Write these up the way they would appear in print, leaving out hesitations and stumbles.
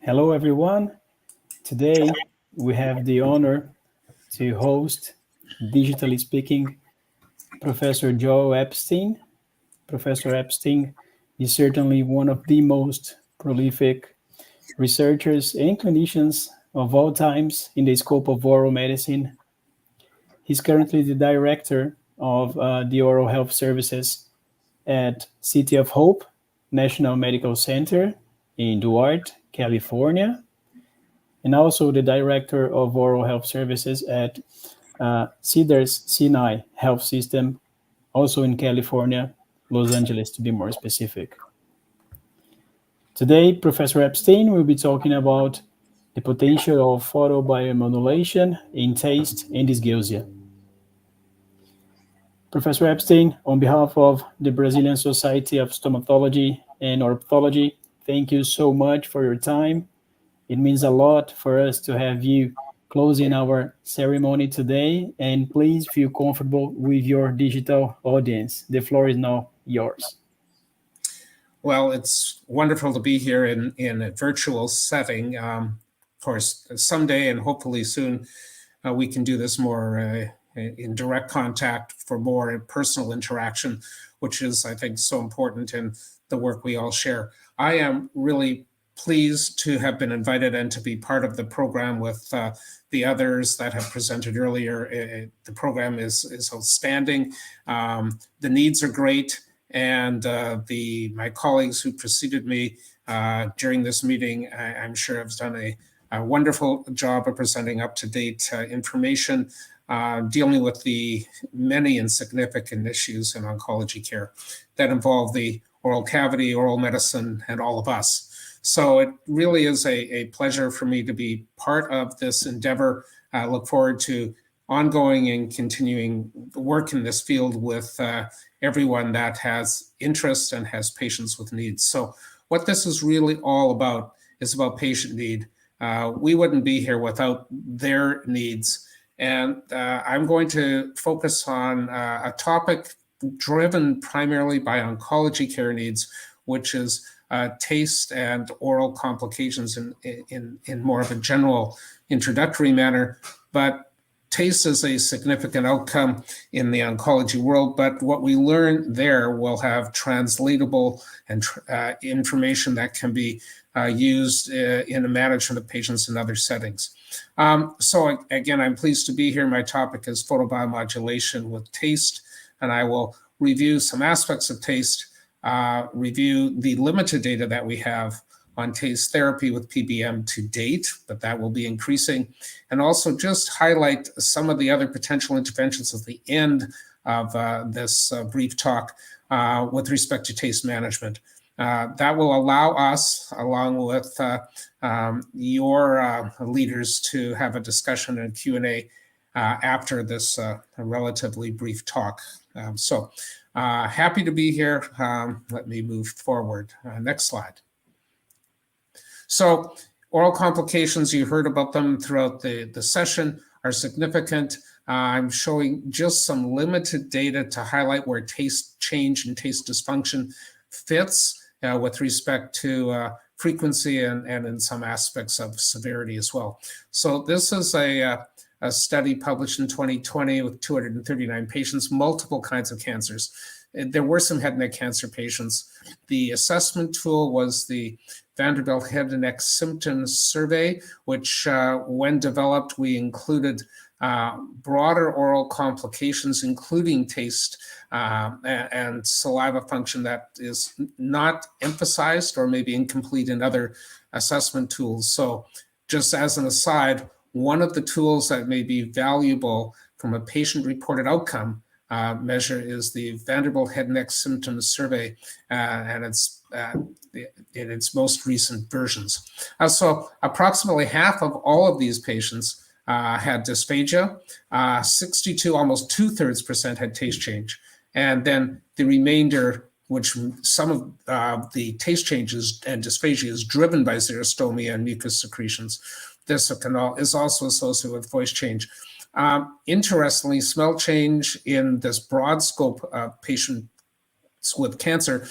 Hello, everyone. Today, we have the honor to host, digitally speaking, Professor Joe Epstein. Professor Epstein is certainly one of the most prolific researchers and clinicians of all times in the scope of oral medicine. He's currently the director of the oral health services at City of Hope National Medical Center in Duarte, California, and also the director of oral health services at Cedars Sinai Health System, also in California, Los Angeles to be more specific. Today, Professor Epstein will be talking about the potential of photobiomodulation in taste and dysgeusia. Professor Epstein, on behalf of the Brazilian Society of Stomatology and Orthoptology, thank you so much for your time. It means a lot for us to have you closing our ceremony today, and please feel comfortable with your digital audience. The floor is now yours. Well, it's wonderful to be here in a virtual setting. Of course, someday and hopefully soon, we can do this more in direct contact for more personal interaction, which is, I think, so important in the work we all share. I am really pleased to have been invited and to be part of the program with the others that have presented earlier. The program is outstanding. The needs are great. And my colleagues who preceded me during this meeting, I'm sure have done a wonderful job of presenting up-to-date information, dealing with the many and significant issues in oncology care that involve the oral cavity, oral medicine, and all of us. So it really is a pleasure for me to be part of this endeavor. I look forward to ongoing and continuing work in this field with everyone that has interest and has patients with needs. So what this is really all about is about patient need. We wouldn't be here without their needs. And I'm going to focus on a topic driven primarily by oncology care needs, which is taste and oral complications in more of a general introductory manner. But taste is a significant outcome in the oncology world, but what we learn there will have translatable and information that can be used in the management of patients in other settings. So again, I'm pleased to be here. My topic is photobiomodulation with taste, and I will review some aspects of taste, review the limited data that we have on taste therapy with PBM to date, but that will be increasing, and also just highlight some of the other potential interventions at the end of this brief talk with respect to taste management. That will allow us, along with your leaders, to have a discussion and Q&A after this relatively brief talk. So happy to be here. Let me move forward. Next slide. So oral complications, you heard about them throughout the session, are significant. I'm showing just some limited data to highlight where taste change and taste dysfunction fits with respect to frequency and in some aspects of severity as well. So this is a study published in 2020 with 239 patients, multiple kinds of cancers. There were some head and neck cancer patients. The assessment tool was the Vanderbilt Head and Neck Symptoms Survey, which when developed, we included broader oral complications, including taste and saliva function that is not emphasized or maybe incomplete in other assessment tools. So just as an aside, one of the tools that may be valuable from a patient-reported outcome measure is the Vanderbilt Head and Neck Symptoms Survey, and it's in its most recent versions. So approximately half of all of these patients had dysphagia, 62, almost 2/3% had taste change. And then the remainder, which some of the taste changes and dysphagia is driven by xerostomia and mucus secretions. This is also associated with voice change. Interestingly, smell change in this broad scope of patient with cancer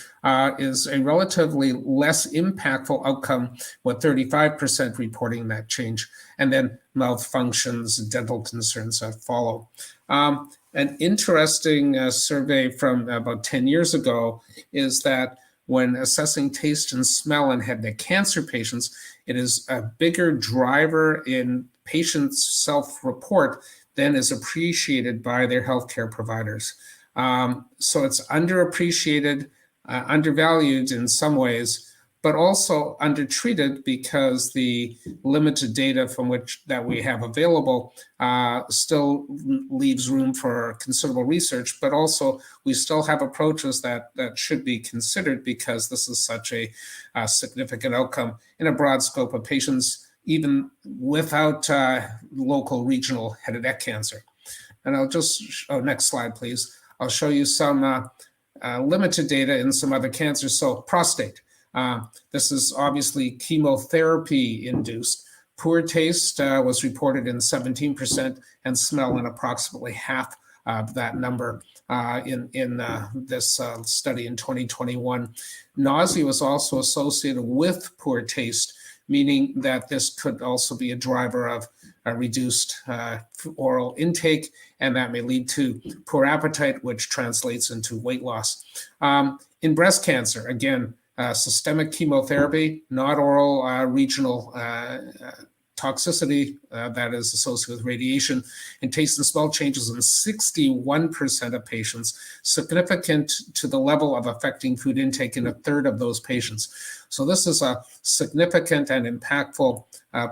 is a relatively less impactful outcome, with 35% reporting that change, and then mouth functions, dental concerns that follow. An interesting survey from about 10 years ago is that when assessing taste and smell in head and neck cancer patients, it is a bigger driver in patients' self-report than is appreciated by their healthcare providers. So it's underappreciated, undervalued in some ways, but also undertreated because the limited data from which that we have available still leaves room for considerable research, but also we still have approaches that should be considered because this is such a significant outcome in a broad scope of patients, even without local regional head and neck cancer. And I'll just, next slide, please. I'll show you some limited data in some other cancers. So prostate. This is obviously chemotherapy induced. Poor taste was reported in 17% and smell in approximately half of that number in this study in 2021. Nausea was also associated with poor taste, meaning that this could also be a driver of reduced oral intake, and that may lead to poor appetite, which translates into weight loss. In breast cancer, again, systemic chemotherapy, not oral regional toxicity that is associated with radiation, and taste and smell changes in 61% of patients, significant to the level of affecting food intake in a third of those patients. So this is a significant and impactful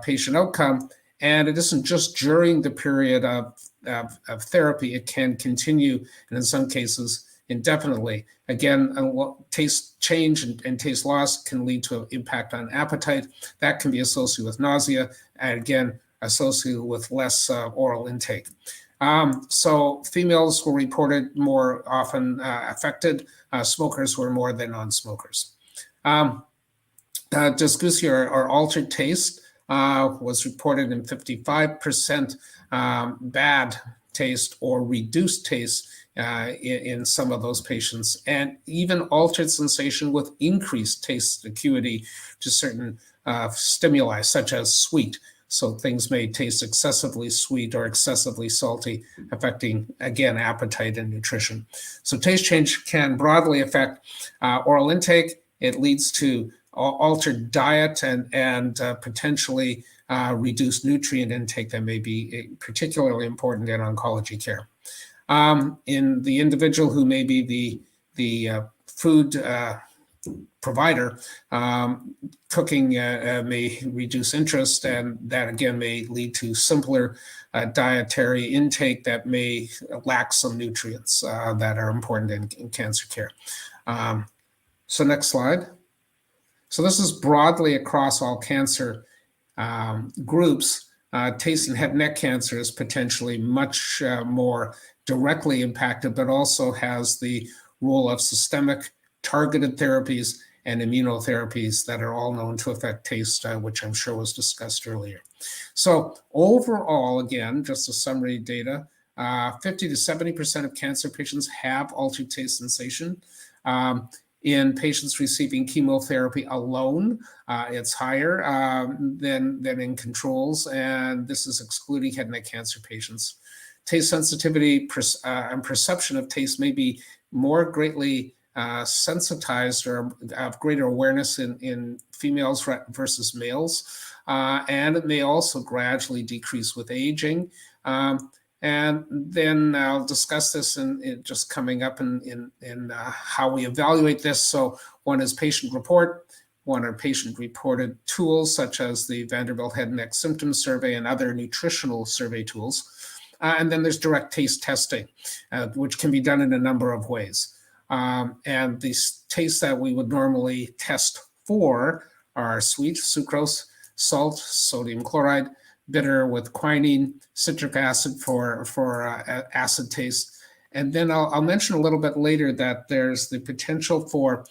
patient outcome, and it isn't just during the period of therapy. It can continue, and in some cases, indefinitely. Again, taste change and taste loss can lead to an impact on appetite. That can be associated with nausea, and again, associated with less oral intake. So females were reported more often affected. Smokers were more than non-smokers. Dysgeusia or altered taste was reported in 55% bad taste or reduced taste in some of those patients, and even altered sensation with increased taste acuity to certain stimuli, such as sweet. So things may taste excessively sweet or excessively salty, affecting, again, appetite and nutrition. So taste change can broadly affect oral intake. It leads to altered diet and potentially reduced nutrient intake that may be particularly important in oncology care. In the individual who may be the food provider, cooking may reduce interest, and that again may lead to simpler dietary intake that may lack some nutrients that are important in cancer care. So next slide. So this is broadly across all cancer groups. Taste and head and neck cancer is potentially much more directly impacted, but also has the role of systemic targeted therapies and immunotherapies that are all known to affect taste, which I'm sure was discussed earlier. So overall, again, just a summary data, 50 to 70% of cancer patients have altered taste sensation. In patients receiving chemotherapy alone, it's higher than in controls, and this is excluding head and neck cancer patients. Taste sensitivity and perception of taste may be more greatly sensitized or have greater awareness in females versus males, and it may also gradually decrease with aging. And then I'll discuss this in just coming up in how we evaluate this. So one is patient report, one are patient-reported tools such as the Vanderbilt Head and Neck Symptom Survey and other nutritional survey tools. And then there's direct taste testing, which can be done in a number of ways. And these tastes that we would normally test for are sweet, sucrose, salt, sodium chloride, bitter with quinine, citric acid for acid taste. And then I'll mention a little bit later that there's the potential for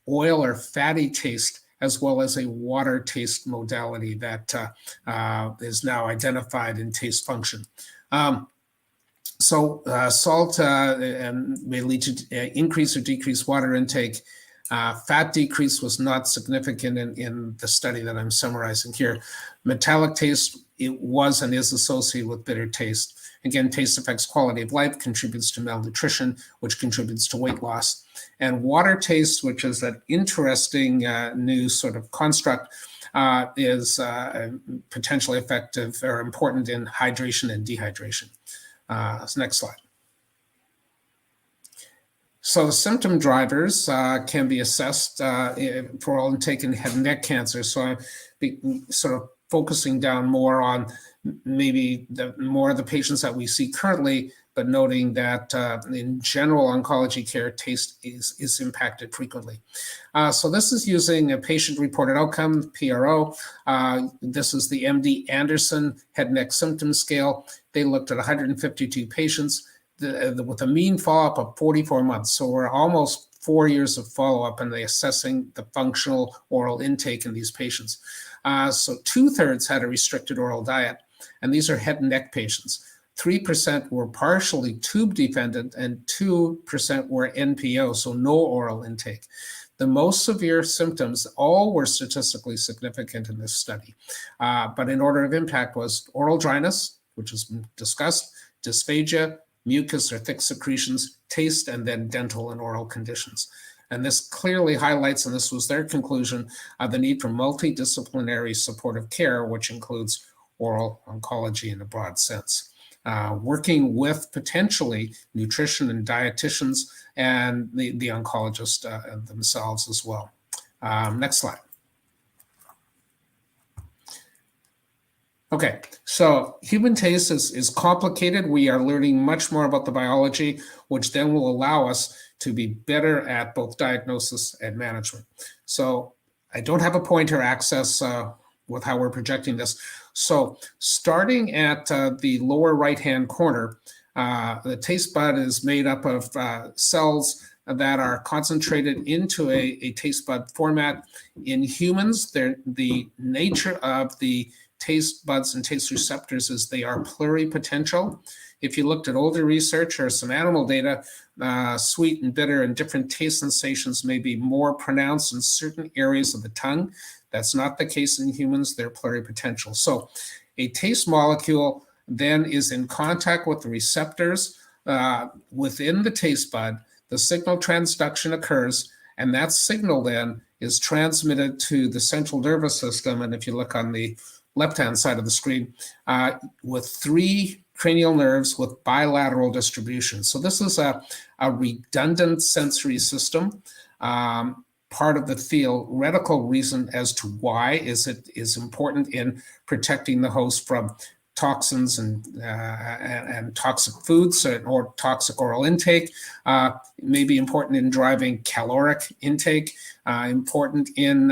oil or fatty taste, as well as a water taste modality that is now identified in taste function. So salt may lead to increase or decrease water intake. Fat decrease was not significant in the study that I'm summarizing here. Metallic taste, it was and is associated with bitter taste. Again, taste affects quality of life, contributes to malnutrition, which contributes to weight loss. And water taste, which is an interesting new sort of construct, is potentially effective or important in hydration and dehydration. Next slide. So the symptom drivers can be assessed for oral intake in head and neck cancer. So I'm sort of focusing down more on maybe more of the patients that we see currently, but noting that in general oncology care, taste is impacted frequently. So this is using a patient-reported outcome, PRO. This is the MD Anderson head and neck symptom scale. They looked at 152 patients with a mean follow-up of 44 months. So we're almost 4 years of follow-up and assessing the functional oral intake in these patients. So 2/3 had a restricted oral diet, and these are head and neck patients. 3% were partially tube dependent and 2% were NPO, so no oral intake. The most severe symptoms all were statistically significant in this study, but in order of impact was oral dryness, which has been discussed, dysphagia, mucus or thick secretions, taste, and then dental and oral conditions. And this clearly highlights, and this was their conclusion, the need for multidisciplinary supportive care, which includes oral oncology in a broad sense. Working with potentially nutrition and dietitians and the oncologists themselves as well. Next slide. Okay, so human taste is complicated. We are learning much more about the biology, which then will allow us to be better at both diagnosis and management. So I don't have a pointer access with how we're projecting this. So starting at the lower right-hand corner, the taste bud is made up of cells that are concentrated into a taste bud format. In humans, the nature of the taste buds and taste receptors is they are pluripotential. If you looked at older research or some animal data, sweet and bitter and different taste sensations may be more pronounced in certain areas of the tongue. That's not the case in humans. They're pluripotential. So a taste molecule then is in contact with the receptors within the taste bud. The signal transduction occurs, and that signal then is transmitted to the central nervous system. And if you look on the left-hand side of the screen, with 3 cranial nerves with bilateral distribution. So this is a redundant sensory system. Part of the theoretical reason as to why it is important in protecting the host from toxins and toxic foods or toxic oral intake, may be important in driving caloric intake, important in,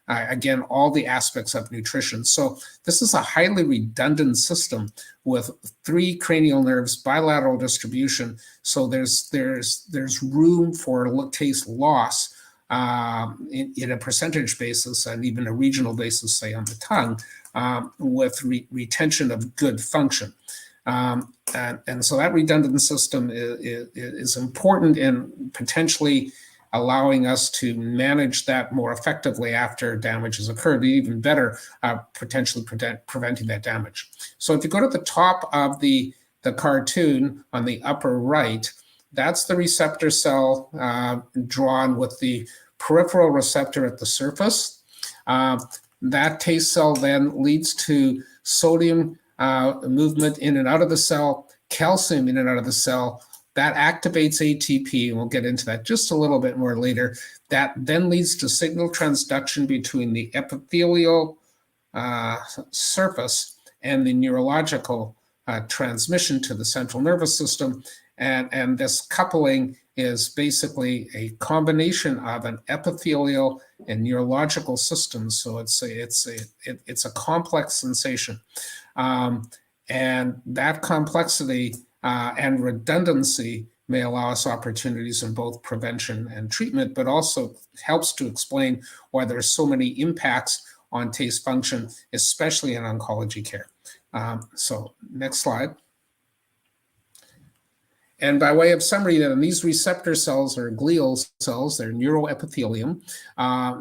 again, all the aspects of nutrition. So this is a highly redundant system with 3 cranial nerves, bilateral distribution. So there's room for taste loss in a percentage basis and even a regional basis, say on the tongue, with retention of good function. And so that redundant system is important in potentially allowing us to manage that more effectively after damage has occurred, even better, potentially preventing that damage. So if you go to the top of the cartoon on the upper right, that's the receptor cell drawn with the peripheral receptor at the surface. That taste cell then leads to sodium movement in and out of the cell, calcium in and out of the cell. That activates ATP, and we'll get into that just a little bit more later. That then leads to signal transduction between the epithelial surface and the neurological transmission to the central nervous system. And this coupling is basically a combination of an epithelial and neurological system. So it's a complex sensation. And that complexity and redundancy may allow us opportunities in both prevention and treatment, but also helps to explain why there are so many impacts on taste function, especially in oncology care. So next slide. And by way of summary, then, these receptor cells are glial cells, they're neuroepithelium.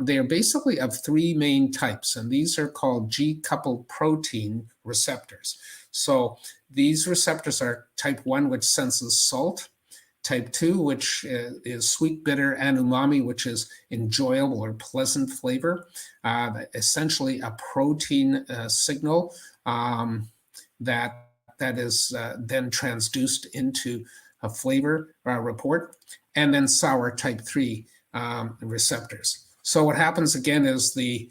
They are basically of three main types, and these are called G-coupled protein receptors. So these receptors are type 1, which senses salt, type 2, which is sweet, bitter, and umami, which is enjoyable or pleasant flavor, essentially a protein signal that is then transduced into a flavor report, and then sour type 3 receptors. So what happens again is the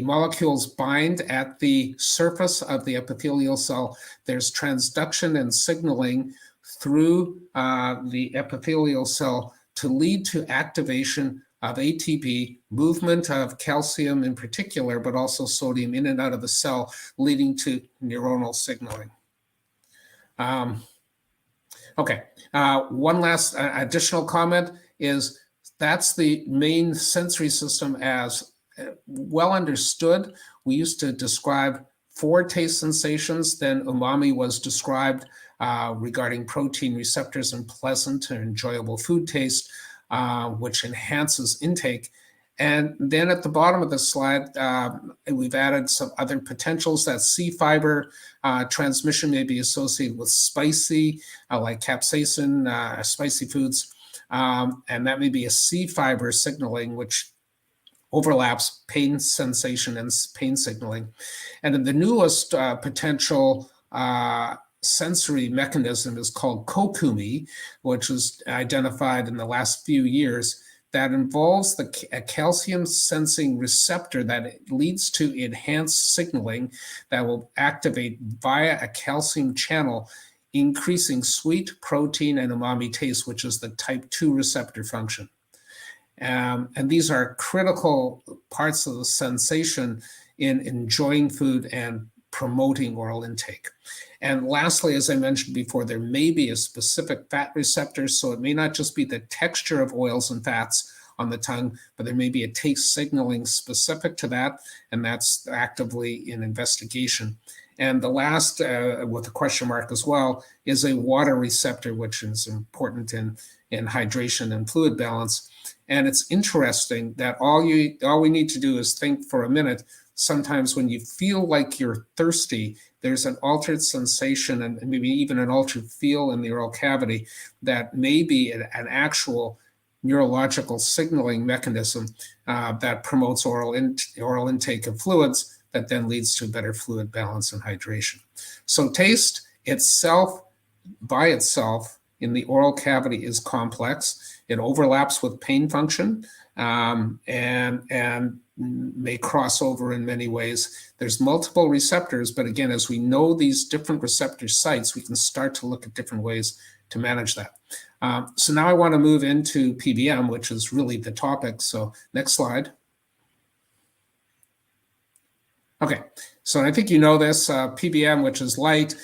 molecules bind at the surface of the epithelial cell. There's transduction and signaling through the epithelial cell to lead to activation of ATP, movement of calcium in particular, but also sodium in and out of the cell, leading to neuronal signaling. Okay, one last additional comment is that's the main sensory system as well understood. We used to describe 4 taste sensations, then umami was described regarding protein receptors and pleasant or enjoyable food taste, which enhances intake. And then at the bottom of the slide, we've added some other potentials that C fiber transmission may be associated with spicy, like capsaicin, spicy foods. And that may be a C fiber signaling, which overlaps pain sensation and pain signaling. And then the newest potential sensory mechanism is called kokumi, which was identified in the last few years, that involves a calcium sensing receptor that leads to enhanced signaling that will activate via a calcium channel, increasing sweet, protein, and umami taste, which is the type 2 receptor function. And these are critical parts of the sensation in enjoying food and promoting oral intake. And lastly, as I mentioned before, there may be a specific fat receptor, so it may not just be the texture of oils and fats on the tongue, but there may be a taste signaling specific to that, and that's actively in investigation. And the last, with a question mark as well, is a water receptor, which is important in hydration and fluid balance. And it's interesting that all we need to do is think for a minute. Sometimes when you feel like you're thirsty, there's an altered sensation and maybe even an altered feel in the oral cavity that may be an actual neurological signaling mechanism that promotes oral intake of fluids that then leads to better fluid balance and hydration. So taste itself, by itself, in the oral cavity is complex. It overlaps with pain function and may cross over in many ways. There's multiple receptors, but again, as we know these different receptor sites, we can start to look at different ways to manage that. So now I want to move into PBM, which is really the topic. So next slide. Okay, so I think you know this, PBM, which is light,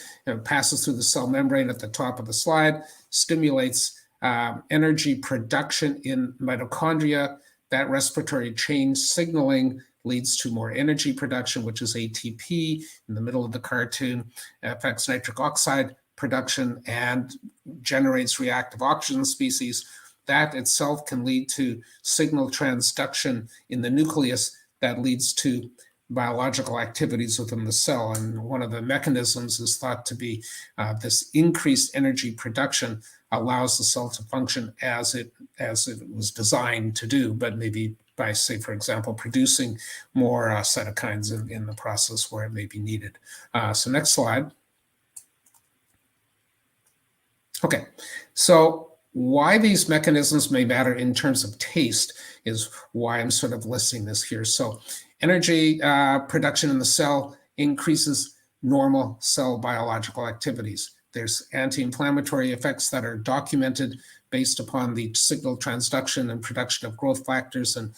passes through the cell membrane at the top of the slide, stimulates energy production in mitochondria. That respiratory change signaling leads to more energy production, which is ATP in the middle of the cartoon, affects nitric oxide production and generates reactive oxygen species. That itself can lead to signal transduction in the nucleus that leads to biological activities within the cell. And one of the mechanisms is thought to be this increased energy production allows the cell to function as it was designed to do, but maybe by, say, for example, producing more cytokines in the process where it may be needed. So next slide. Okay, so why these mechanisms may matter in terms of taste is why I'm sort of listing this here. So energy production in the cell increases normal cell biological activities. There's anti-inflammatory effects that are documented based upon the signal transduction and production of growth factors and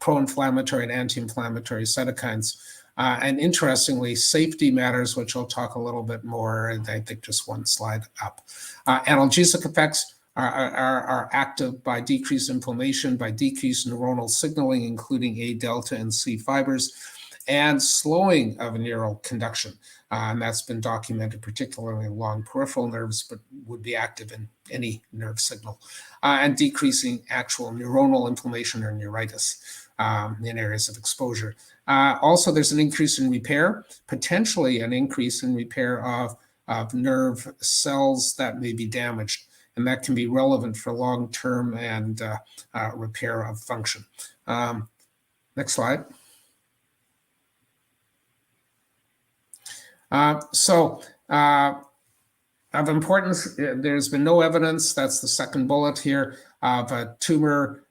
pro-inflammatory and anti-inflammatory cytokines. And interestingly, safety matters, which I'll talk a little bit more, and I think just one slide up. Analgesic effects are active by decreased inflammation, by decreased neuronal signaling, including A delta and C fibers. and slowing of neural conduction. And that's been documented particularly along peripheral nerves, but would be active in any nerve signal, and decreasing actual neuronal inflammation or neuritis in areas of exposure. Also, there's an increase in repair, potentially an increase in repair of nerve cells that may be damaged, and that can be relevant for long-term and repair of function. Next slide. Of importance, there's been no evidence, that's the second bullet here, of a tumor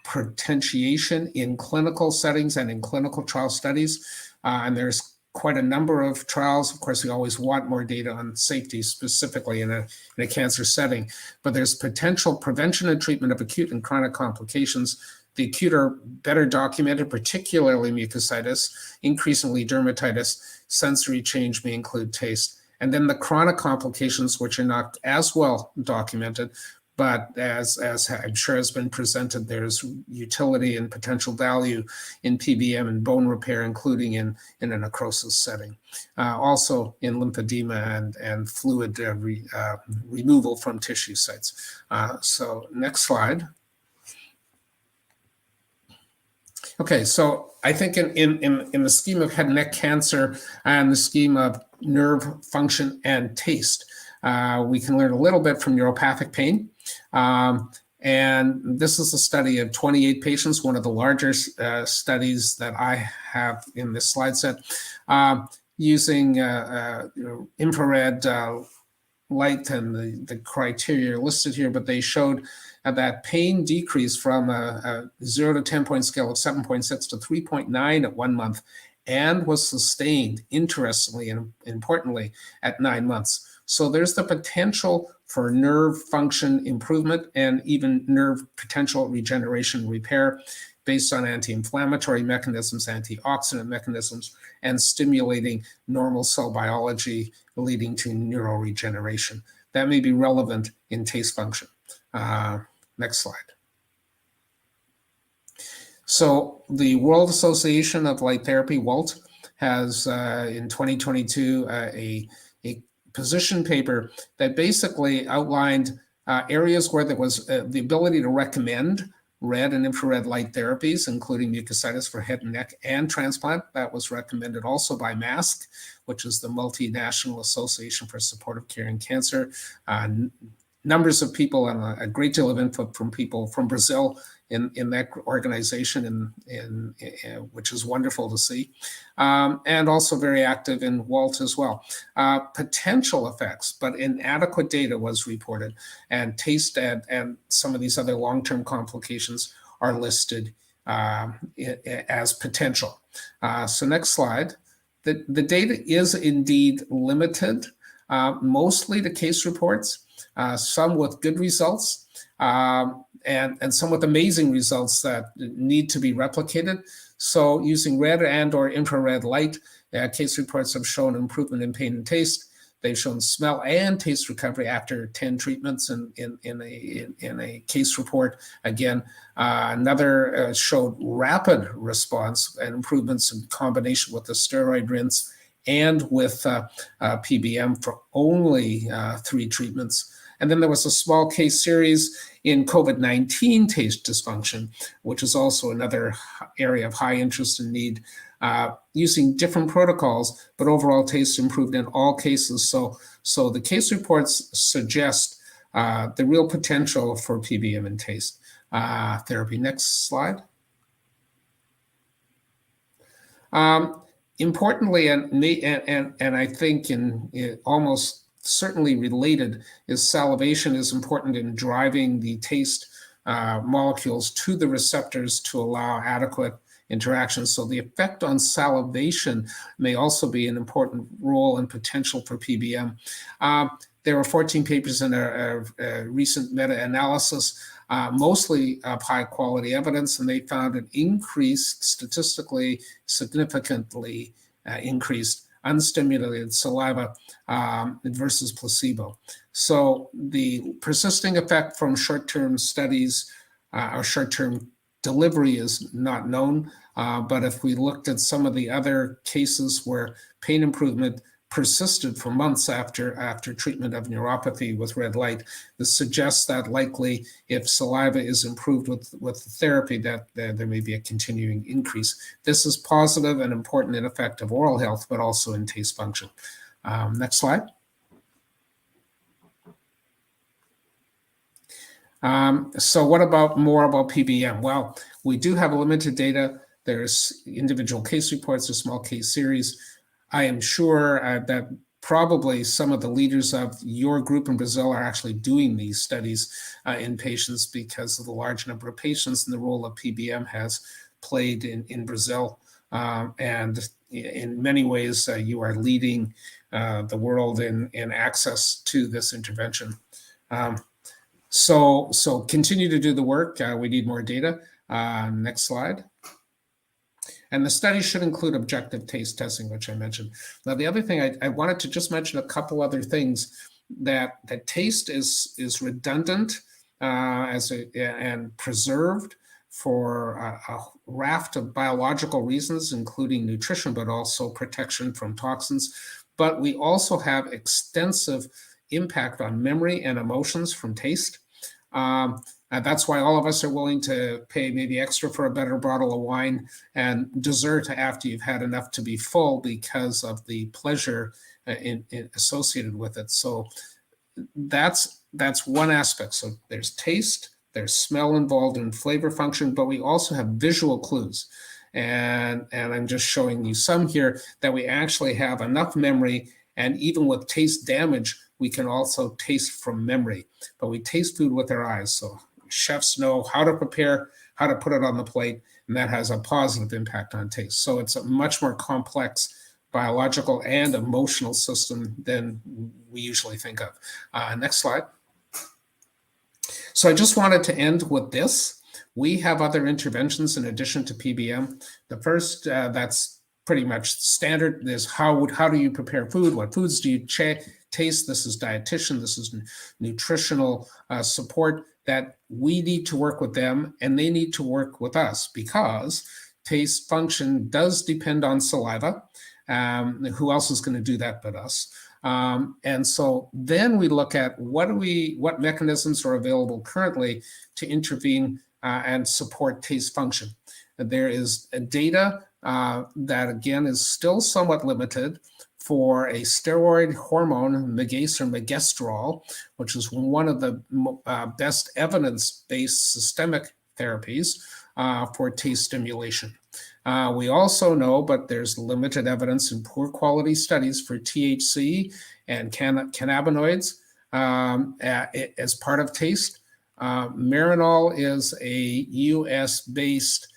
potentiation in clinical settings and in clinical trial studies. And there's quite a number of trials. Of course, we always want more data on safety, specifically in a cancer setting. But there's potential prevention and treatment of acute and chronic complications. The acute are better documented, particularly mucositis, increasingly dermatitis. Sensory change may include taste. And then the chronic complications, which are not as well documented, but as I'm sure has been presented, there's utility and potential value in PBM and bone repair, including in a necrosis setting. Also in lymphedema and fluid removal from tissue sites. So next slide. Okay, so I think in the scheme of head and neck cancer and the scheme of nerve function and taste, we can learn a little bit from neuropathic pain. And this is a study of 28 patients, one of the larger studies that I have in this slide set, using infrared light, and the criteria are listed here, but they showed that pain decreased from a 0 to 10 point scale of 7.6 to 3.9 at 1 month, and was sustained, interestingly and importantly, at 9 months. So there's the potential for nerve function improvement and even nerve potential regeneration repair based on anti-inflammatory mechanisms, antioxidant mechanisms, and stimulating normal cell biology leading to neuroregeneration. That may be relevant in taste function. Next slide. So the World Association of Light Therapy, WALT, has in 2022 a position paper that basically outlined areas where there was the ability to recommend red and infrared light therapies, including mucositis for head and neck and transplant. That was recommended also by MASC, which is the Multinational Association for Supportive Care in Cancer. Numbers of people and a great deal of input from people from Brazil in that organization, which is wonderful to see, and also very active in WALT as well. Potential effects, but inadequate data was reported, and taste and some of these other long-term complications are listed as potential. So next slide. The data is indeed limited, mostly to case reports. Some with good results, and some with amazing results that need to be replicated. So using red and or infrared light, case reports have shown improvement in pain and taste. They've shown smell and taste recovery after 10 treatments in a case report. Again, another showed rapid response and improvements in combination with the steroid rinse and with PBM for only 3 treatments. And then there was a small case series in COVID-19 taste dysfunction, which is also another area of high interest and need, using different protocols, but overall taste improved in all cases. So the case reports suggest the real potential for PBM and taste therapy. Next slide. Importantly, and I think in almost certainly related, is salivation is important in driving the taste molecules to the receptors to allow adequate interaction. So the effect on salivation may also be an important role and potential for PBM. There were 14 papers in a recent meta-analysis, mostly of high quality evidence, and they found an increased, statistically significantly increased unstimulated saliva versus placebo. So the persisting effect from short-term studies or short-term delivery is not known, but if we looked at some of the other cases where pain improvement persisted for months after treatment of neuropathy with red light, this suggests that likely if saliva is improved with therapy, that there may be a continuing increase. This is positive and important in effect of oral health, but also in taste function. Next slide. So what about more about PBM? Well, we do have limited data. There's individual case reports, a small case series. I am sure that probably some of the leaders of your group in Brazil are actually doing these studies in patients because of the large number of patients and the role that PBM has played in Brazil. And in many ways, you are leading the world in access to this intervention. So continue to do the work. We need more data. Next slide. And the study should include objective taste testing, which I mentioned. Now, the other thing I wanted to just mention a couple other things, that taste is redundant and preserved for a raft of biological reasons, including nutrition, but also protection from toxins. But we also have extensive impact on memory and emotions from taste. That's why all of us are willing to pay maybe extra for a better bottle of wine and dessert after you've had enough to be full because of the pleasure associated with it. So that's one aspect. So there's taste, there's smell involved in flavor function, but we also have visual clues. And I'm just showing you some here that we actually have enough memory, and even with taste damage, we can also taste from memory. But we taste food with our eyes. So chefs know how to prepare, how to put it on the plate, and that has a positive impact on taste. So it's a much more complex biological and emotional system than we usually think of. Next slide. So I just wanted to end with this. We have other interventions in addition to PBM. The first, that's pretty much standard, is how do you prepare food? What foods do you taste? This is dietitian, this is nutritional support, that we need to work with them and they need to work with us, because taste function does depend on saliva. Who else is going to do that but us? And so then we look at what mechanisms are available currently to intervene and support taste function. There is data that, again, is still somewhat limited for a steroid hormone, Megase or Megestrol, which is one of the best evidence-based systemic therapies for taste stimulation. We also know, but there's limited evidence in poor quality studies for THC and cannabinoids as part of taste. Marinol is a US-based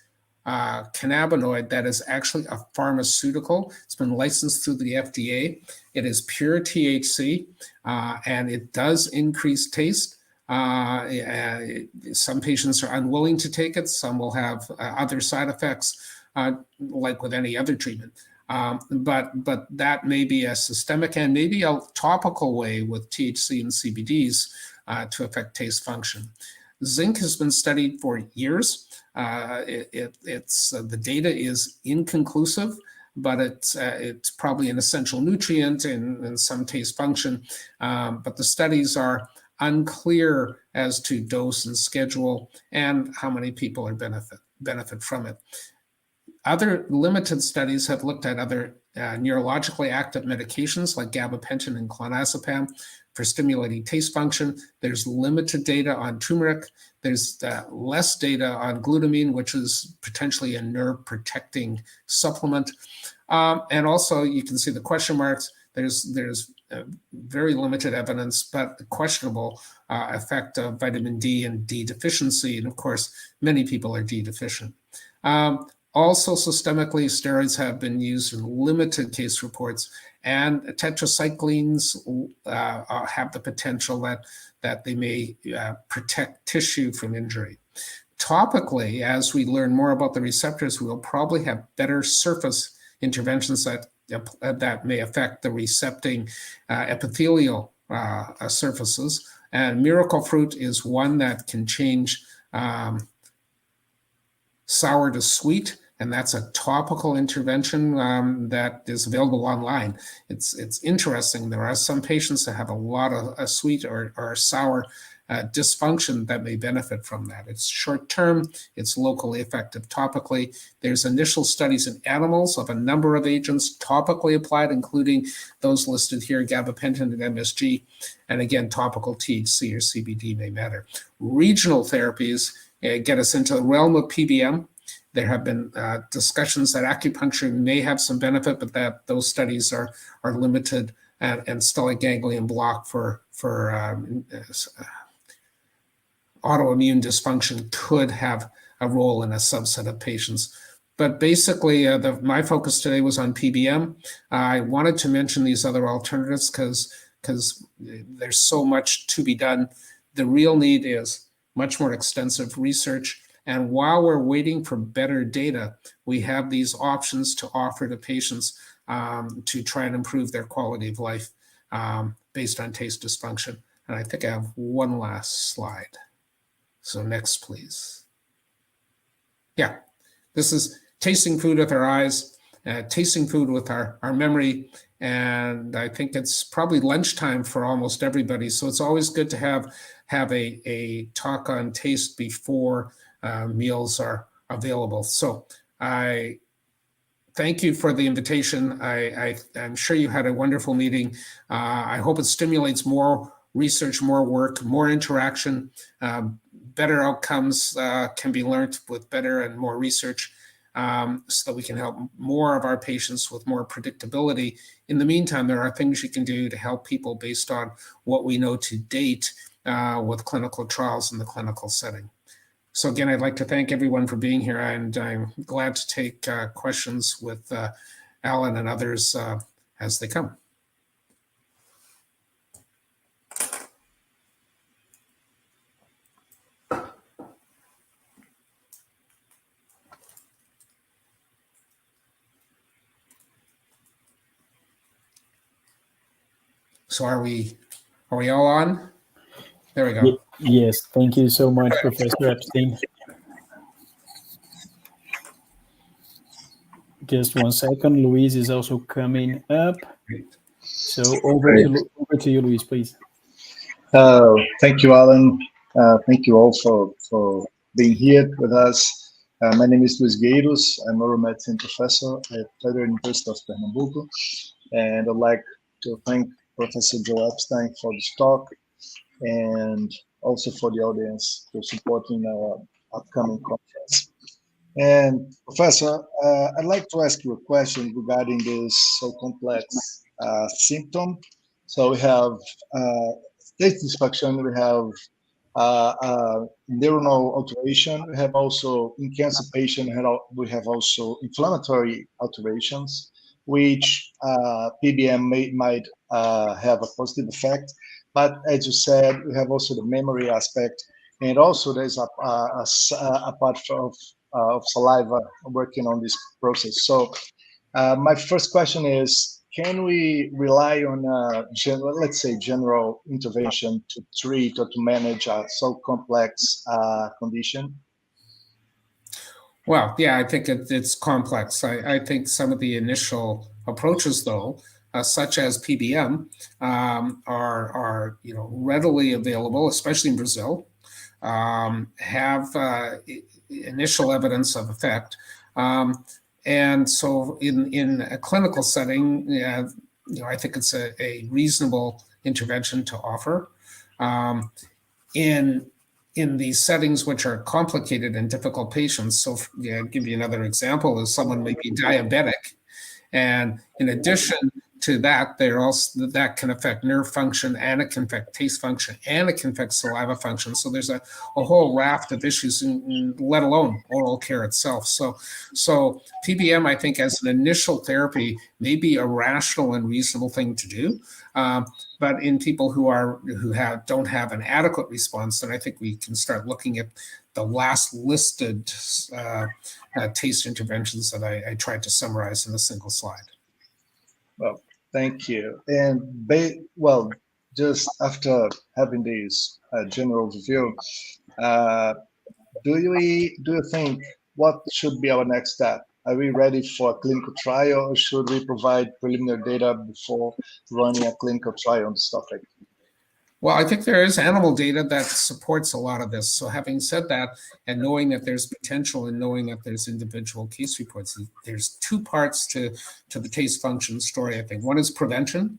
cannabinoid that is actually a pharmaceutical. It's been licensed through the FDA. It is pure THC, and it does increase taste. Some patients are unwilling to take it. Some will have other side effects, like with any other treatment. But that may be a systemic and maybe a topical way with THC and CBDs to affect taste function. Zinc has been studied for years. The data is inconclusive, but it's probably an essential nutrient in some taste function. But the studies are unclear as to dose and schedule and how many people are benefit from it. Other limited studies have looked at other neurologically active medications like gabapentin and clonazepam for stimulating taste function. There's limited data on turmeric. There's less data on glutamine, which is potentially a nerve protecting supplement. And also you can see the question marks. There's very limited evidence, but questionable effect of vitamin D and D deficiency. And of course, many people are D deficient. Also, systemically, steroids have been used in limited case reports, and tetracyclines have the potential that they may protect tissue from injury. Topically, as we learn more about the receptors, we will probably have better surface interventions that may affect the recepting epithelial surfaces. And miracle fruit is one that can change sour to sweet, and that's a topical intervention that is available online. It's interesting. There are some patients that have a lot of sweet or sour dysfunction that may benefit from that. It's short term, it's locally effective topically. There's initial studies in animals of a number of agents topically applied, including those listed here, gabapentin and MSG. And again, topical THC or CBD may matter. Regional therapies get us into the realm of PBM. There have been discussions that acupuncture may have some benefit, but that those studies are limited, and stellate ganglion block for autoimmune dysfunction could have a role in a subset of patients. But basically, my focus today was on PBM. I wanted to mention these other alternatives because there's so much to be done. The real need is much more extensive research. And while we're waiting for better data, we have these options to offer to patients to try and improve their quality of life based on taste dysfunction. And I think I have one last slide. So next, please. Yeah, this is tasting food with our eyes, tasting food with our memory. And I think it's probably lunchtime for almost everybody. So it's always good to have a talk on taste before meals are available. So I thank you for the invitation. I'm sure you had a wonderful meeting. I hope it stimulates more research, more work, more interaction. Better outcomes can be learned with better and more research so that we can help more of our patients with more predictability. In the meantime, there are things you can do to help people based on what we know to date with clinical trials in the clinical setting. So again, I'd like to thank everyone for being here, and I'm glad to take questions with Alan and others as they come. So are we all on? There we go. Yes, thank you so much, Professor Epstein. Just 1 second. Luis is also coming up. So over to you, Luis, please. Thank you, Alan. Thank you all for being here with us. My name is Luis Gueiros. I'm a neuromedicine professor at Federal University of Pernambuco. And I'd like to thank Professor Joe Epstein for this talk and also for the audience for supporting our upcoming conference. And Professor, I'd like to ask you a question regarding this so complex symptom. So we have taste dysfunction, we have neuronal alteration, we have also in cancer patient, we have also inflammatory alterations, which PBM might have a positive effect. But as you said, we have also the memory aspect, and also there's a part of saliva working on this process. So my first question is, can we rely on general intervention to treat or to manage a so complex condition? Well, yeah, I think it's complex. I think some of the initial approaches, though, such as PBM, are readily available, especially in Brazil, have initial evidence of effect. And so in a clinical setting, I think it's a reasonable intervention to offer. In these settings which are complicated and difficult patients, so I'll give you another example, is someone may be diabetic. And in addition to that, that can affect nerve function, and it can affect taste function, and it can affect saliva function. So there's a whole raft of issues, let alone oral care itself. So PBM, I think, as an initial therapy, may be a rational and reasonable thing to do. But in people who don't have an adequate response, then I think we can start looking at the last listed taste interventions that I tried to summarize in a single slide. Well, thank you. And just after having this general review, do you think what should be our next step? Are we ready for a clinical trial, or should we provide preliminary data before running a clinical trial on this topic? Well, I think there is animal data that supports a lot of this. So having said that, and knowing that there's potential and knowing that there's individual case reports, there's two parts to the taste function story, I think. One is prevention.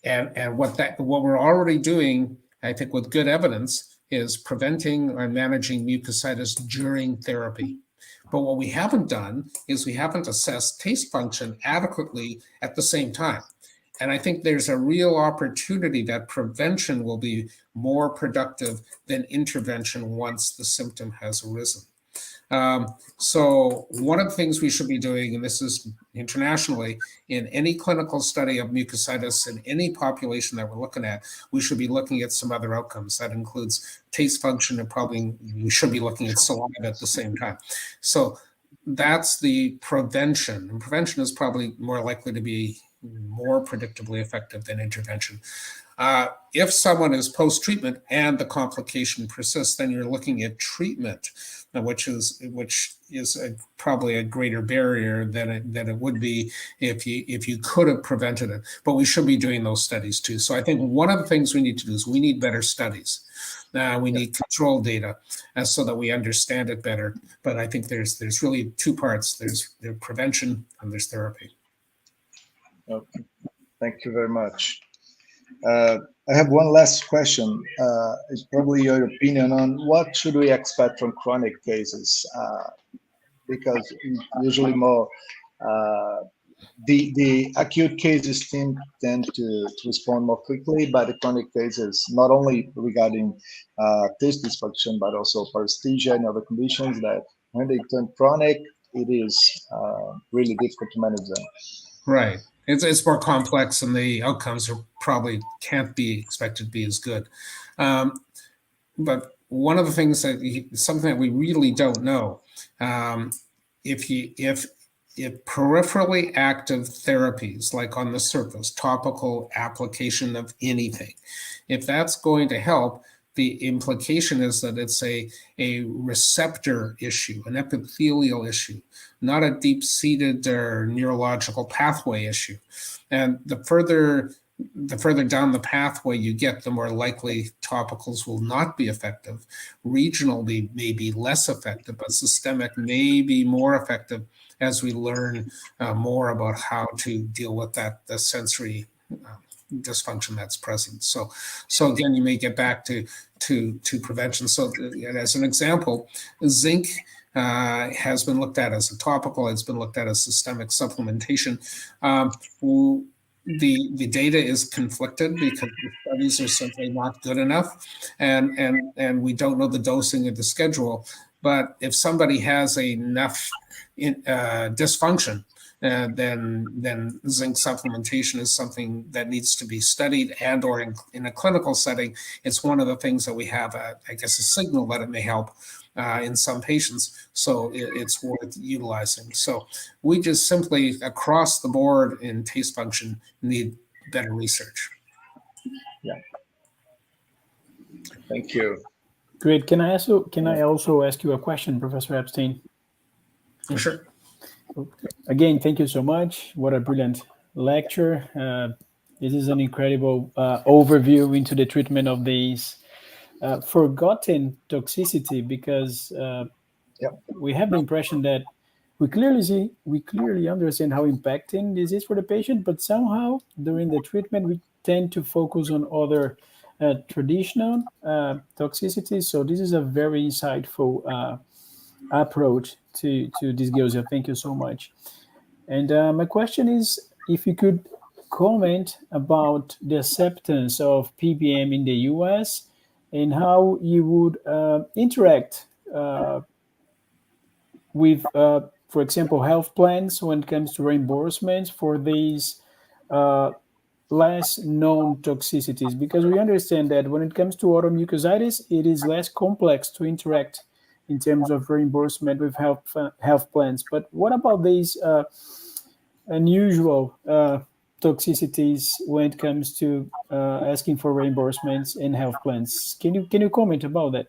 And what we're already doing, I think, with good evidence, is preventing or managing mucositis during therapy. But what we haven't done is we haven't assessed taste function adequately at the same time. And I think there's a real opportunity that prevention will be more productive than intervention once the symptom has arisen. So one of the things we should be doing, and this is internationally, in any clinical study of mucositis in any population that we're looking at, we should be looking at some other outcomes. That includes taste function, and probably we should be looking at saliva at the same time. So that's the prevention. And prevention is probably more likely to be more predictably effective than intervention. If someone is post-treatment and the complication persists, then you're looking at treatment, which is probably a greater barrier than it would be if you could have prevented it. But we should be doing those studies too. So I think one of the things we need to do is we need better studies. We need control data so that we understand it better. But I think there's really two parts. There's prevention and there's therapy. Okay. Thank you very much. I have one last question. It's probably your opinion on what should we expect from chronic cases, because usually more the acute cases tend to respond more quickly, but the chronic cases, not only regarding taste dysfunction, but also paresthesia and other conditions that when they turn chronic, it is really difficult to manage them. Right. It's more complex, and the outcomes probably can't be expected to be as good. But one of the things something that we really don't know, if peripherally active therapies, like on the surface, topical application of anything, if that's going to help, the implication is that it's a receptor issue, an epithelial issue, not a deep-seated or neurological pathway issue. And the further down the pathway you get, the more likely topicals will not be effective. Regional may be less effective, but systemic may be more effective as we learn more about how to deal with the sensory dysfunction that's present. So again, you may get back to prevention. So as an example, zinc has been looked at as a topical. It's been looked at as systemic supplementation. The data is conflicted because the studies are simply not good enough, and we don't know the dosing of the schedule. But if somebody has enough dysfunction, then zinc supplementation is something that needs to be studied, and or in a clinical setting, it's one of the things that we have, I guess, a signal that it may help in some patients, so it's worth utilizing. So we just simply, across the board in taste function, need better research. Yeah. Thank you. Great. Can I also ask you a question, Professor Epstein? Sure. Again, thank you so much. What a brilliant lecture. This is an incredible overview into the treatment of these forgotten toxicity, because we have the impression that we clearly understand how impacting this is for the patient, but somehow during the treatment we tend to focus on other traditional toxicities. So this is a very insightful approach to dysgeusia. Thank you so much. And my question is, if you could comment about the acceptance of PBM in the US and how you would interact with, for example, health plans when it comes to reimbursements for these less known toxicities, because we understand that when it comes to automucositis, it is less complex to interact in terms of reimbursement with health plans. But what about these unusual toxicities when it comes to asking for reimbursements in health plans? Can you comment about that?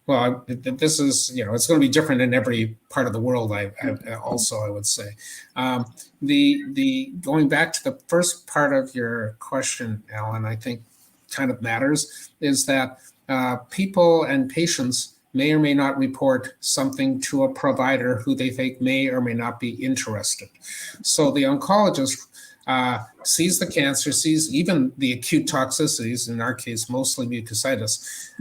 Well, this is, it's going to be different in every part of the world. I would say, the going back to the first part of your question, Alan, I think kind of matters is that people and patients may or may not report something to a provider who they think may or may not be interested. So the oncologist sees the cancer, sees even the acute toxicities, in our case, mostly mucositis.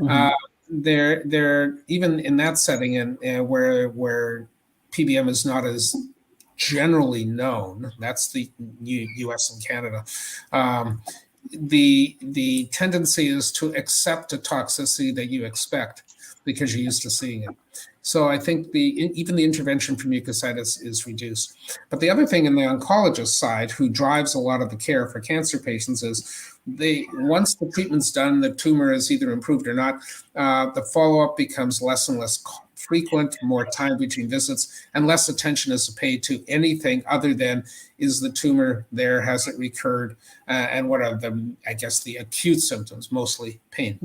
They're even in that setting and where PBM is not as generally known. That's the U.S. and Canada. The tendency is to accept a toxicity that you expect because you're used to seeing it. So I think even the intervention for mucositis is reduced. But the other thing in the oncologist side, who drives a lot of the care for cancer patients, is once the treatment's done, the tumor is either improved or not, the follow-up becomes less and less frequent, more time between visits, and less attention is paid to anything other than, is the tumor there, has it recurred, and what are the acute symptoms, mostly pain.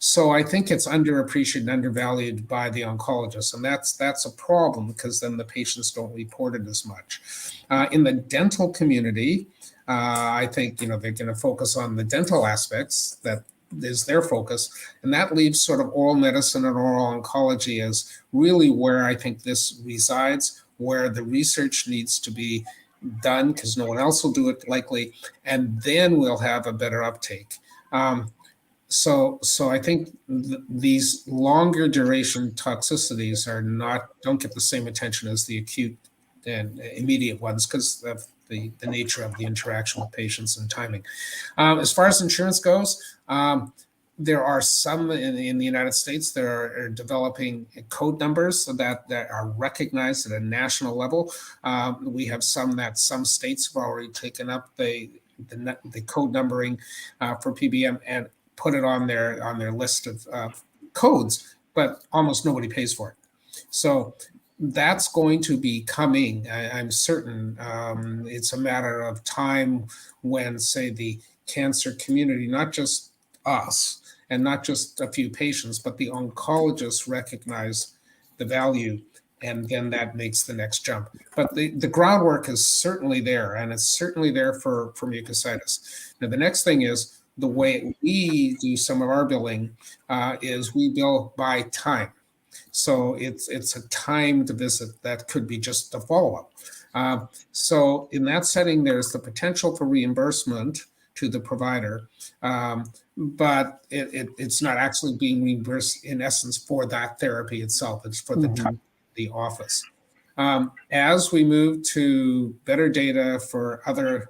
So I think it's underappreciated and undervalued by the oncologists, and that's a problem because then the patients don't report it as much. In the dental community, I think they're going to focus on the dental aspects. That is their focus, and that leaves sort of oral medicine and oral oncology as really where I think this resides, where the research needs to be done because no one else will do it likely, and then we'll have a better uptake. So I think these longer duration toxicities don't get the same attention as the acute and immediate ones because of the nature of the interaction with patients and timing. As far as insurance goes, there are some in the United States that are developing code numbers that are recognized at a national level. We have some states have already taken up the code numbering for PBM and put it on their list of codes, but almost nobody pays for it. So that's going to be coming. I'm certain. It's a matter of time when, say, the cancer community, not just us and not just a few patients, but the oncologists recognize the value, and then that makes the next jump. But the groundwork is certainly there, and it's certainly there for mucositis. Now, the next thing is, the way we do some of our billing is we bill by time. So it's a timed visit that could be just a follow-up. So in that setting, there's the potential for reimbursement to the provider, but it's not actually being reimbursed in essence for that therapy itself. It's for the time of the office. As we move to better data for other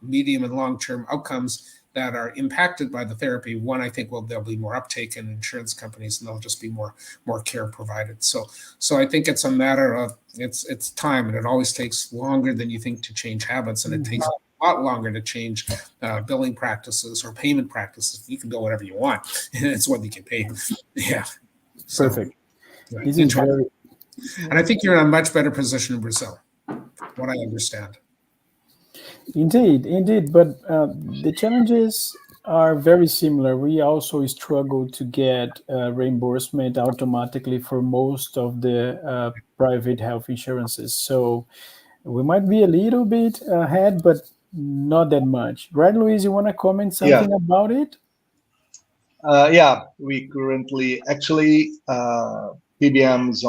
medium and long-term outcomes that are impacted by the therapy, I think there'll be more uptake in insurance companies, and there'll just be more care provided. So I think it's a matter of it's time, and it always takes longer than you think to change habits, and it takes a lot longer to change billing practices or payment practices. You can bill whatever you want, and it's what you get paid. Yeah, perfect. So, this is very, and I think you're in a much better position in Brazil, what I understand. Indeed, but the challenges are very similar. We also struggle to get reimbursement automatically for most of the private health insurances. So we might be a little bit ahead, but not that much. Right, Luis, you want to comment something about it? We currently, actually, PBM is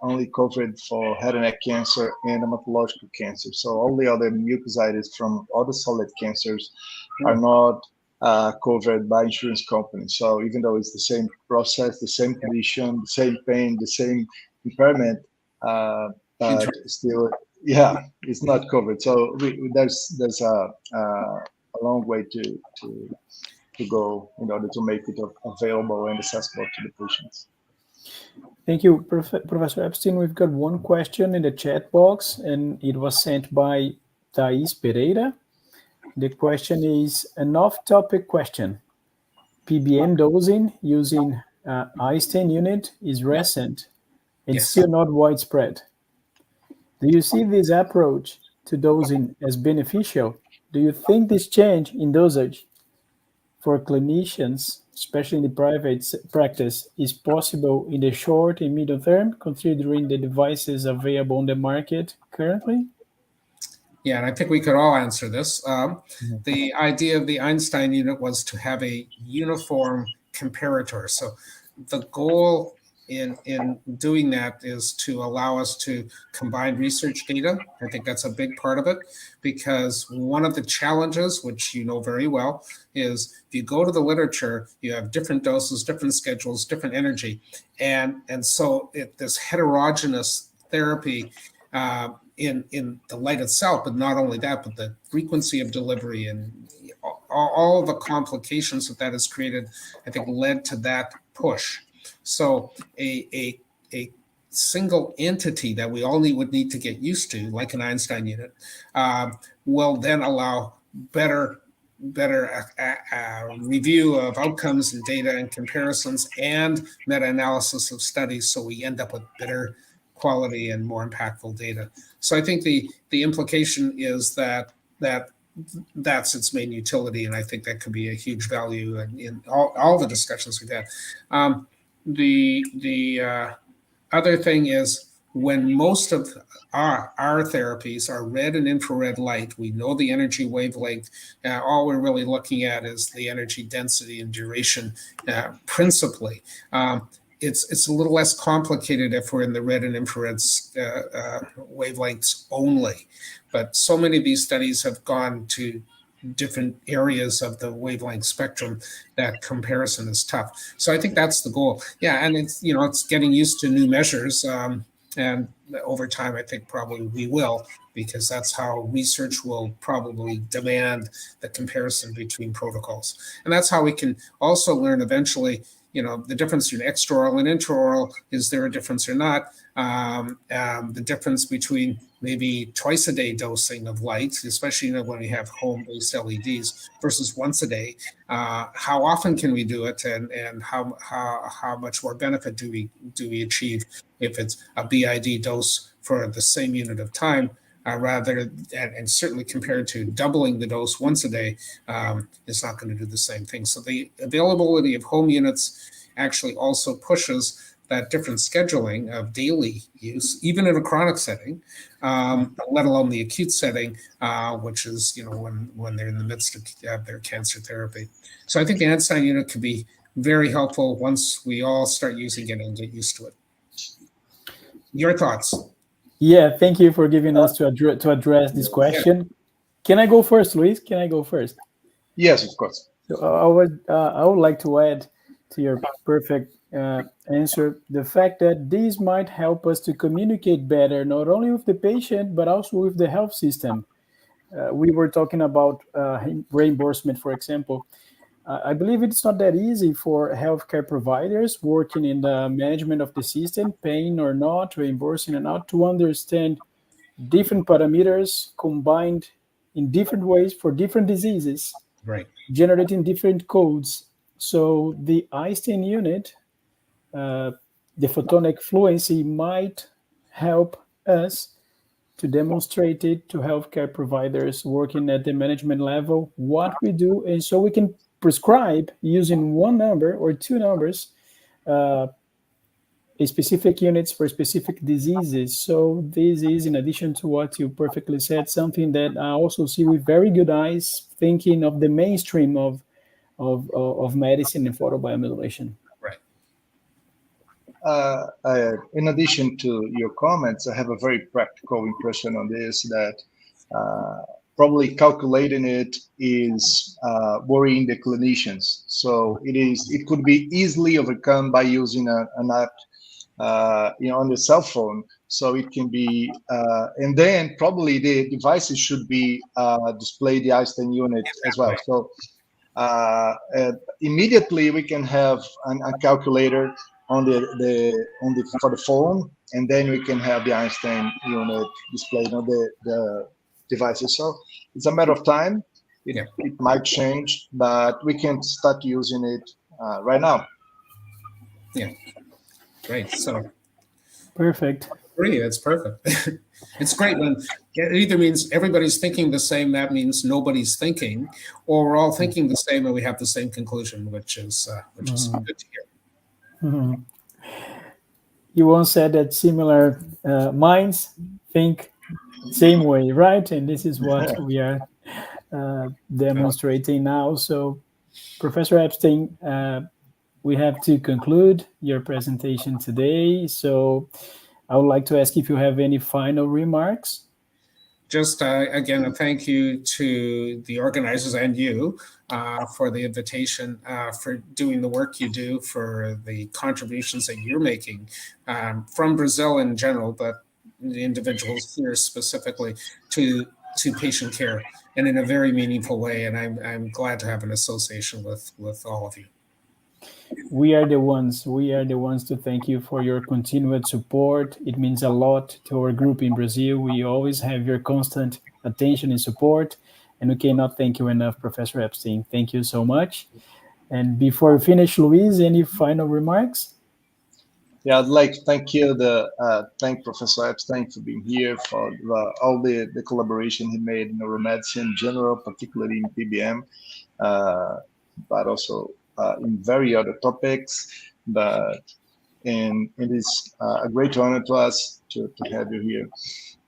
only covered for head and neck cancer and hematological cancer. So all the other mucositis from other solid cancers are not covered by insurance companies. So even though it's the same process, the same condition, the same pain, the same impairment, but still, it's not covered. So there's a long way to go in order to make it available and accessible to the patients. Thank you, Professor Epstein. We've got one question in the chat box, and it was sent by Thais Pereira. The question is an off-topic question. PBM dosing using Einstein unit is recent and still not widespread. Do you see this approach to dosing as beneficial? Do you think this change in dosage for clinicians, especially in the private practice, is possible in the short and medium term, considering the devices available on the market currently? Yeah, and I think we could all answer this. The idea of the Einstein unit was to have a uniform comparator. So the goal in doing that is to allow us to combine research data. I think that's a big part of it, because one of the challenges, which you know very well, is if you go to the literature, you have different doses, different schedules, different energy, and so this heterogeneous therapy in the light itself, but not only that, but the frequency of delivery and all the complications that has created, I think, led to that push. So a single entity that we all would need to get used to, like an Einstein unit, will then allow better review of outcomes and data and comparisons and meta-analysis of studies, so we end up with better quality and more impactful data. So I think the implication is that that's its main utility, and I think that could be a huge value in all the discussions we've had. The other thing is, when most of our therapies are red and infrared light, we know the energy wavelength. All we're really looking at is the energy density and duration, principally. It's a little less complicated if we're in the red and infrared wavelengths only. But so many of these studies have gone to different areas of the wavelength spectrum that comparison is tough. So I think that's the goal. Yeah, and it's getting used to new measures, and over time I think probably we will, because that's how research will probably demand the comparison between protocols. And that's how we can also learn eventually, the difference between extraoral and intraoral. Is there a difference or not? The difference between maybe twice a day dosing of light, especially when we have home-based LEDs, versus once a day. How often can we do it, and how much more benefit do we achieve if it's a BID dose for the same unit of time, rather, and certainly compared to doubling the dose once a day, it's not going to do the same thing. So the availability of home units actually also pushes that different scheduling of daily use, even in a chronic setting, let alone the acute setting, which is when they're in the midst of their cancer therapy. So I think the Einstein unit could be very helpful once we all start using it and get used to it. Your thoughts? Yeah, thank you for giving us to address this question. Yeah. Can I go first, Luis? Can I go first? Yes, of course. So I would like to add to your perfect answer the fact that these might help us to communicate better, not only with the patient, but also with the health system. We were talking about reimbursement, for example. I believe it's not that easy for healthcare providers working in the management of the system, paying or not, reimbursing or not, to understand different parameters combined in different ways for different diseases, right, generating different codes. So the Einstein unit, the photonic fluency, might help us to demonstrate it to healthcare providers working at the management level, what we do, and so we can prescribe using one number or two numbers, specific units for specific diseases. So this is, in addition to what you perfectly said, something that I also see with very good eyes, thinking of the mainstream of medicine and photobiomodulation. Right. In addition to your comments, I have a very practical impression on this, that probably calculating it is worrying the clinicians. So it could be easily overcome by using an app on the cell phone. So it can be, and then probably the devices should be display the Einstein unit as well. So immediately we can have a calculator on for the phone, and then we can have the Einstein unit displayed on the devices. So it's a matter of time. It might change, but we can start using it right now. Yeah. Great. So Perfect. It's perfect. It's great when it either means everybody's thinking the same, that means nobody's thinking, or we're all thinking the same and we have the same conclusion, which is good to hear. Mm-hmm. You once said that similar minds think same way, right? And this is what we are demonstrating now. So, Professor Epstein, we have to conclude your presentation today. So, I would like to ask if you have any final remarks. Just again, a thank you to the organizers and you for the invitation, for doing the work you do, for the contributions that you're making from Brazil in general, but the individuals here specifically to patient care, and in a very meaningful way. And I'm glad to have an association with all of you. We are the ones to thank you for your continued support. It means a lot to our group in Brazil. We always have your constant attention and support, and we cannot thank you enough, Professor Epstein. Thank you so much. And before we finish, Luis, any final remarks? Yeah, I'd like to thank Professor Epstein for being here, for all the collaboration he made in neuromedicine in general, particularly in PBM, but also in very other topics. And it is a great honor to us to have you here.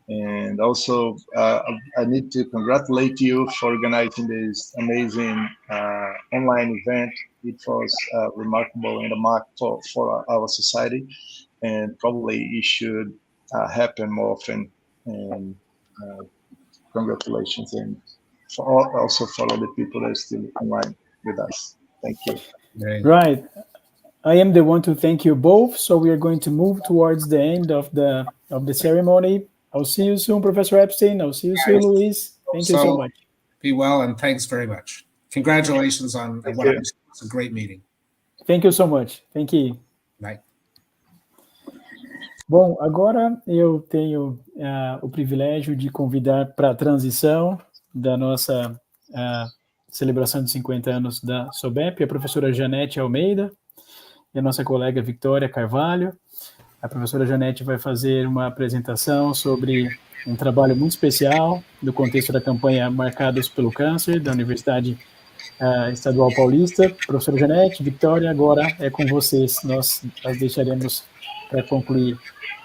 And also, I need to congratulate you for organizing this amazing online event. It was remarkable and a mark for our society, and probably it should happen more often. And congratulations, and also for all the people that are still online with us. Thank you. Right. I am the one to thank you both. So we are going to move towards the end of the ceremony. I'll see you soon, Professor Epstein. I'll see you soon, Luis. Thank you so much. Be well, and thanks very much. Congratulations on what it's a great meeting. Thank you so much. Thank you. Bye. Bom, agora eu tenho o privilégio de convidar para a transição da nossa celebração de 50 anos da Sobep a professora Janete Almeida e a nossa colega Victoria Carvalho. A professora Janete vai fazer uma apresentação sobre um trabalho muito especial no contexto da campanha Marcados pelo Câncer, da Universidade Estadual Paulista. Professora Janete, Victoria, agora é com vocês. Nós as deixaremos para concluir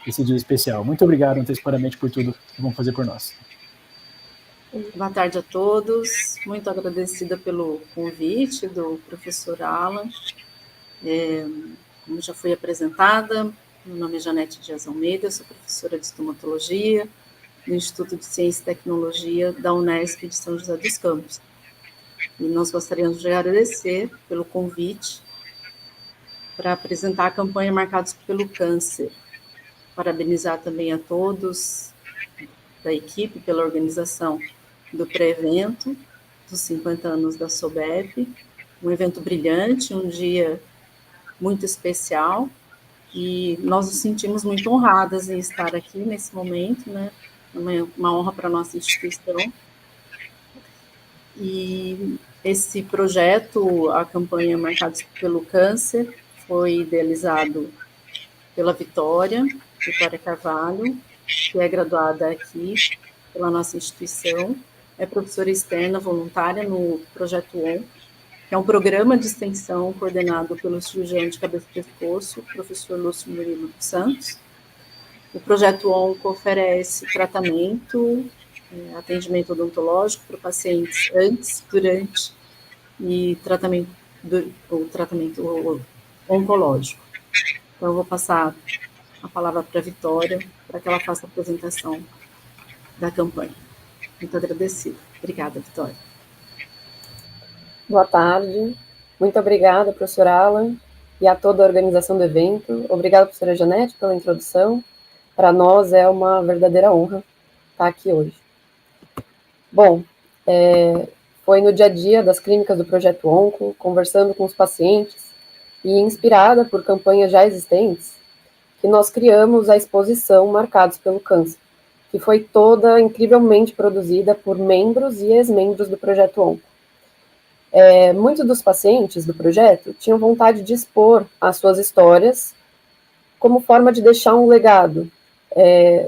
esse dia especial. Muito obrigado antecipadamente por tudo que vão fazer por nós. Boa tarde a todos. Muito agradecida pelo convite do professor Alan. Como já foi apresentada, meu nome é Janete Dias Almeida, sou professora de estomatologia do Instituto de Ciência e Tecnologia da Unesp de São José dos Campos. E nós gostaríamos de agradecer pelo convite para apresentar a campanha Marcados pelo Câncer. Parabenizar também a todos da equipe pela organização do pré-evento dos 50 anos da Sobep, um evento brilhante, um dia muito especial, e nós nos sentimos muito honradas em estar aqui nesse momento, né? Uma honra para a nossa instituição. E esse projeto, a campanha Marcados pelo Câncer, foi idealizado pela Victoria Carvalho, que é graduada aqui pela nossa instituição, é professora externa voluntária no Projeto ON, que é um programa de extensão coordenado pelo cirurgião de cabeça e pescoço, professor Lúcio Murilo dos Santos. O Projeto ON oferece tratamento, atendimento odontológico para pacientes antes, durante e tratamento oncológico. Então, eu vou passar a palavra para a Victoria, para que ela faça a apresentação da campanha. Muito agradecida. Obrigada, Victoria. Boa tarde. Muito obrigada, professor Alan, e a toda a organização do evento. Obrigada, professora Janete, pela introdução. Para nós é uma verdadeira honra estar aqui hoje. Bom, foi no dia a dia das clínicas do Projeto Onco, conversando com os pacientes e inspirada por campanhas já existentes, que nós criamos a exposição Marcados pelo Câncer, que foi toda incrivelmente produzida por membros e ex-membros do Projeto Onco. Muitos dos pacientes do projeto tinham vontade de expor as suas histórias como forma de deixar um legado.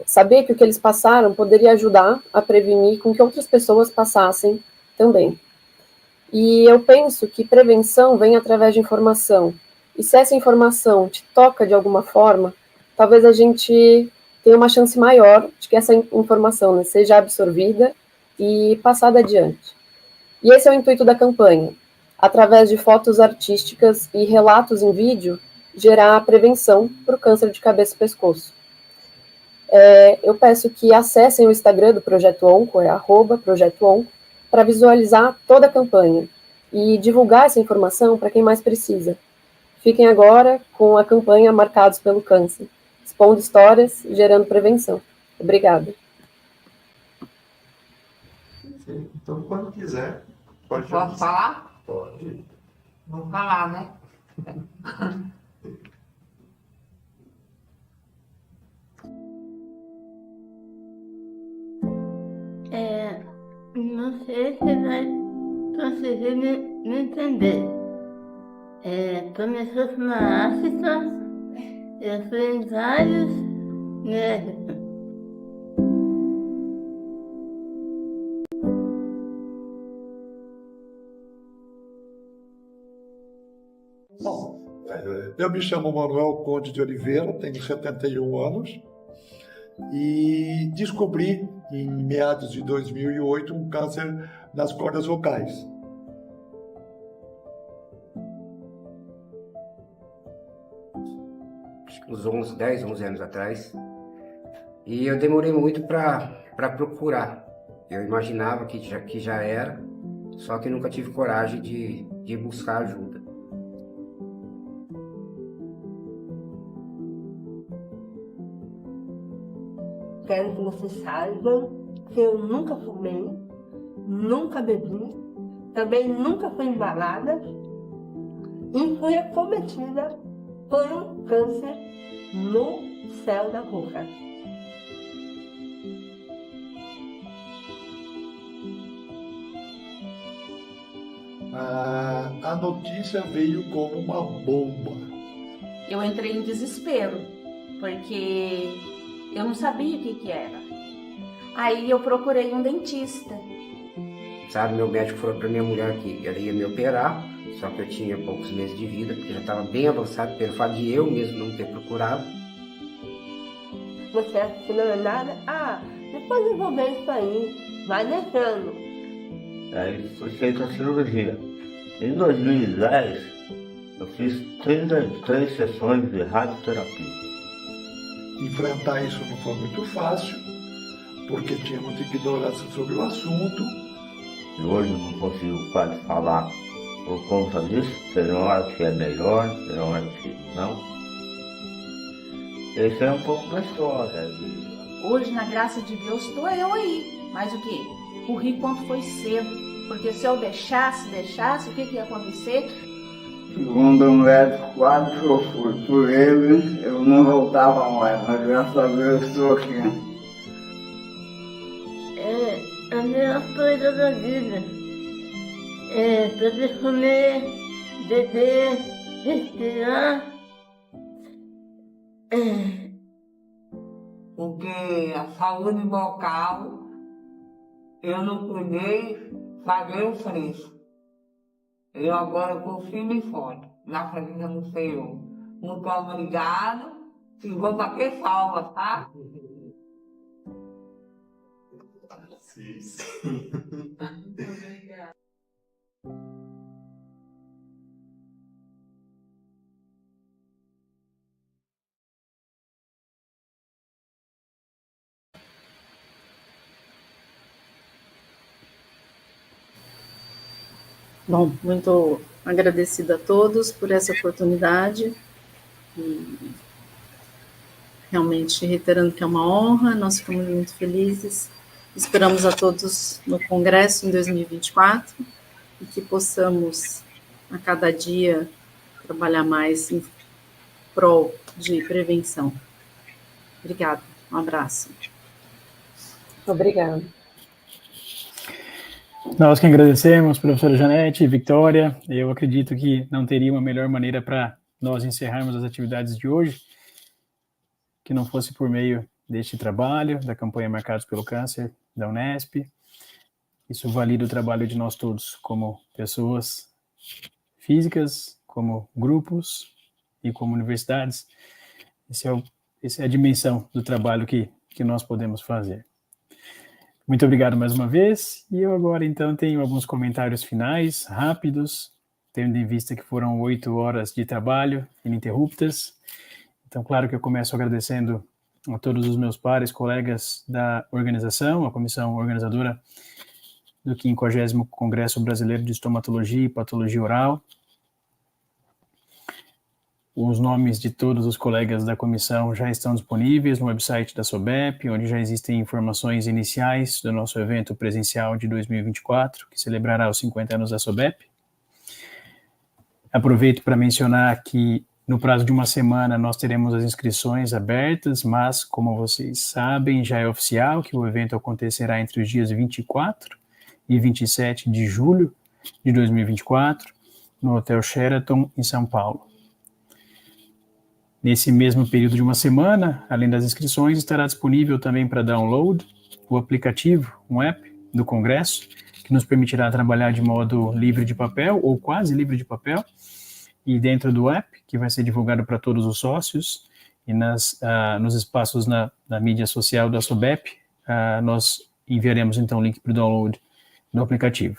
Saber que o que eles passaram poderia ajudar a prevenir com que outras pessoas passassem também. E eu penso que prevenção vem através de informação. E se essa informação te toca de alguma forma, talvez a gente tenha uma chance maior de que essa informação, né, seja absorvida e passada adiante. E esse é o intuito da campanha. Através de fotos artísticas e relatos em vídeo, gerar prevenção para o câncer de cabeça e pescoço. Eu peço que acessem o Instagram do Projeto Onco, @Projeto Onco, para visualizar toda a campanha e divulgar essa informação para quem mais precisa. Fiquem agora com a campanha Marcados pelo Câncer, expondo histórias e gerando prevenção. Obrigada. Então, quando quiser, pode. Posso falar? Pode. Vou falar, né? Não sei se vai conseguir me entender. Começou na África, eu fui em vários médicos. Bom, eu me chamo Manuel Conde de Oliveira, tenho 71 anos e descobri em meados de 2008 um câncer nas cordas vocais. Uns 10, 11 anos atrás. E eu demorei muito para procurar. Eu imaginava que já era, só que nunca tive coragem de buscar ajuda. Quero que vocês saibam que eu nunca fumei, nunca bebi, também nunca fui embalada e fui acometida por um câncer no céu da boca. A notícia veio como uma bomba. Eu entrei em desespero, porque eu não sabia o que era. Aí eu procurei um dentista. Sabe, meu médico falou para minha mulher que ela ia me operar, só que eu tinha poucos meses de vida, porque já estava bem avançado, pelo fato de eu mesmo não ter procurado. Você acha que não é nada? Depois eu vou ver isso aí, vai deixando. Aí foi feita a cirurgia. Em 2010, eu fiz 33 sessões de radioterapia. Enfrentar isso não foi muito fácil, porque tinha muita ignorância sobre o assunto. E hoje eu não consigo quase falar por conta disso. Tem hora que é melhor, tem hora que não. Esse é um pouco da história. Hoje, na graça de Deus, estou eu aí. Mas o quê? Corri quanto foi cedo. Porque se eu deixasse, o que ia acontecer? Segundo o médico, quase que eu fui por ele, eu não voltava mais, mas graças a Deus eu estou aqui. A melhor coisa da vida poder comer, beber, respirar. Porque a saúde vocal eu não cuidei, paguei o preço. Eu agora vou firme e forte, na presença do Senhor. Muito obrigado e vou bater salva, tá? Sim. Muito obrigada. Bom, muito agradecida a todos por essa oportunidade. E realmente reiterando que é uma honra, nós ficamos muito felizes. Esperamos a todos no congresso em 2024 e que possamos a cada dia trabalhar mais em prol de prevenção. Obrigada, um abraço. Obrigada. Nós que agradecemos, professora Janete e Victória. Eu acredito que não teria uma melhor maneira para nós encerrarmos as atividades de hoje que não fosse por meio deste trabalho, da campanha Marcados pelo Câncer, da Unesp. Isso valida o trabalho de nós todos, como pessoas físicas, como grupos e como universidades. Essa é a dimensão do trabalho que nós podemos fazer. Muito obrigado mais uma vez, e eu agora então tenho alguns comentários finais, rápidos, tendo em vista que foram 8 horas de trabalho ininterruptas. Então, claro que eu começo agradecendo a todos os meus pares, colegas da organização, a comissão organizadora do 50º Congresso Brasileiro de Estomatologia e Patologia Oral. Os nomes de todos os colegas da comissão já estão disponíveis no website da Sobep, onde já existem informações iniciais do nosso evento presencial de 2024, que celebrará os 50 anos da Sobep. Aproveito para mencionar que no prazo de uma semana nós teremos as inscrições abertas, mas, como vocês sabem, já é oficial que o evento acontecerá entre os dias 24 e 27 de julho de 2024, no Hotel Sheraton, em São Paulo. Nesse mesmo período de uma semana, além das inscrições, estará disponível também para download o aplicativo, um app do Congresso, que nos permitirá trabalhar de modo livre de papel, ou quase livre de papel, e dentro do app, que vai ser divulgado para todos os sócios, e nos espaços na mídia social da Sobep, nós enviaremos então o link para o download do aplicativo.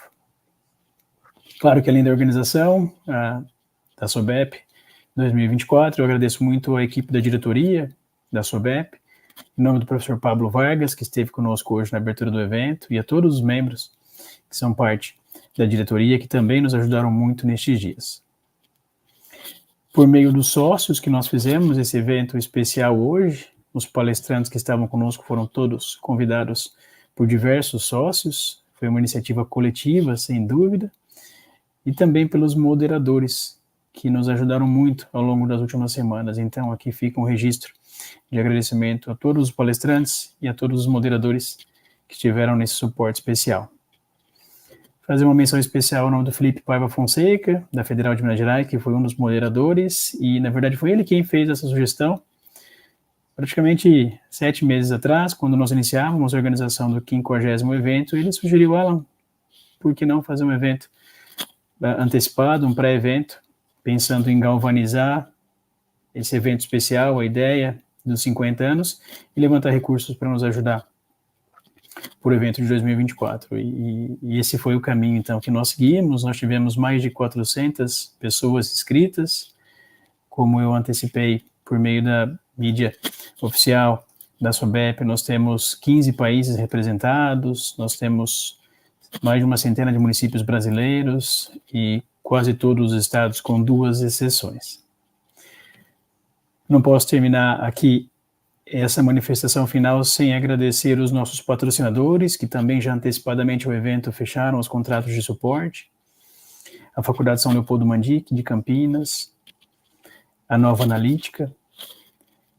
Claro que além da organização da Sobep 2024, eu agradeço muito a equipe da diretoria da Sobep, em nome do professor Pablo Vargas, que esteve conosco hoje na abertura do evento, e a todos os membros que são parte da diretoria, que também nos ajudaram muito nestes dias. Por meio dos sócios que nós fizemos esse evento especial hoje, os palestrantes que estavam conosco foram todos convidados por diversos sócios, foi uma iniciativa coletiva, sem dúvida, e também pelos moderadores, que nos ajudaram muito ao longo das últimas semanas. Então, aqui fica um registro de agradecimento a todos os palestrantes e a todos os moderadores que estiveram nesse suporte especial. Fazer uma menção especial ao nome do Felipe Paiva Fonseca, da Federal de Minas Gerais, que foi um dos moderadores, e na verdade foi ele quem fez essa sugestão, praticamente 7 meses atrás, quando nós iniciávamos a organização do 50º evento, ele sugeriu, Alan, por que não fazer um evento antecipado, um pré-evento, pensando em galvanizar esse evento especial, a ideia dos 50 anos, e levantar recursos para nos ajudar por evento de 2024, e esse foi o caminho, então, que nós seguimos. Nós tivemos mais de 400 pessoas inscritas, como eu antecipei por meio da mídia oficial da Sobep, nós temos 15 países representados, nós temos mais de uma centena de municípios brasileiros, e quase todos os estados, com 2 exceções. Não posso terminar aqui essa manifestação final sem agradecer os nossos patrocinadores, que também já antecipadamente ao evento fecharam os contratos de suporte, a Faculdade São Leopoldo Mandic, de Campinas, a Nova Analítica,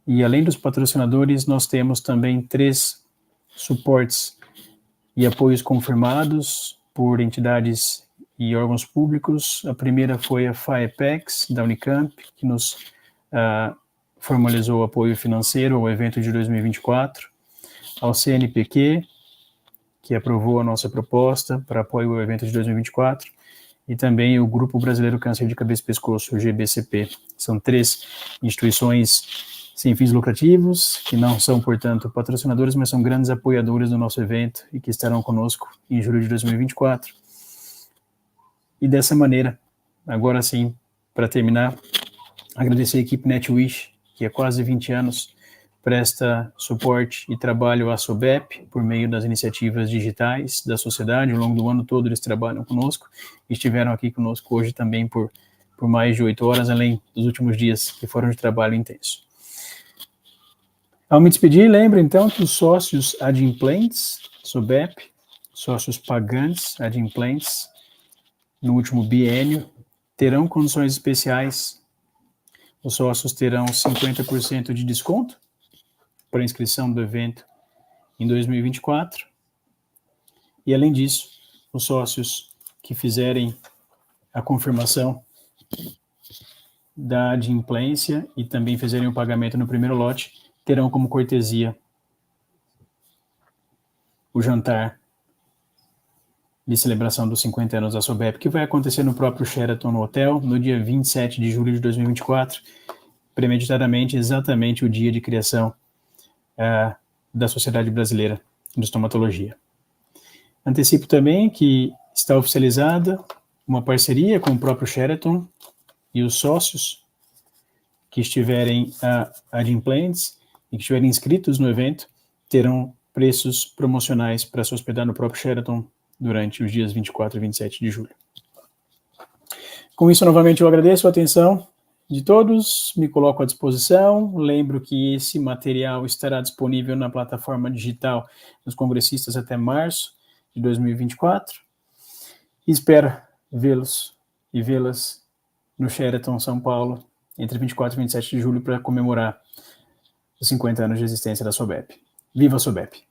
e além dos patrocinadores, nós temos também 3 suportes e apoios confirmados por entidades e órgãos públicos. A primeira foi a FAEPEX, da Unicamp, que nos formalizou o apoio financeiro ao evento de 2024, ao CNPq, que aprovou a nossa proposta para apoio ao evento de 2024, e também o Grupo Brasileiro Câncer de Cabeça e Pescoço, o GBCP. São 3 instituições sem fins lucrativos, que não são, portanto, patrocinadores, mas são grandes apoiadores do nosso evento e que estarão conosco em julho de 2024. E dessa maneira, agora sim, para terminar, agradecer a equipe NetWish, que há quase 20 anos presta suporte e trabalho à Sobep por meio das iniciativas digitais da sociedade. Ao longo do ano todo eles trabalham conosco e estiveram aqui conosco hoje também por mais de 8 horas, além dos últimos dias que foram de trabalho intenso. Ao me despedir, lembro então que os sócios adimplentes, Sobep, sócios pagantes adimplentes, no último biênio, terão condições especiais. Os sócios terão 50% de desconto para a inscrição do evento em 2024. E, além disso, os sócios que fizerem a confirmação da adimplência e também fizerem o pagamento no primeiro lote terão como cortesia o jantar de celebração dos 50 anos da Sobep, que vai acontecer no próprio Sheraton no hotel, no dia 27 de julho de 2024, premeditadamente, exatamente o dia de criação da Sociedade Brasileira de Estomatologia. Antecipo também que está oficializada uma parceria com o próprio Sheraton e os sócios que estiverem adimplentes e que estiverem inscritos no evento terão preços promocionais para se hospedar no próprio Sheraton durante os dias 24 e 27 de julho. Com isso, novamente, eu agradeço a atenção de todos, me coloco à disposição, lembro que esse material estará disponível na plataforma digital dos congressistas até março de 2024. Espero vê-los e vê-las no Sheraton, São Paulo, entre 24 e 27 de julho, para comemorar os 50 anos de existência da Sobep. Viva a Sobep!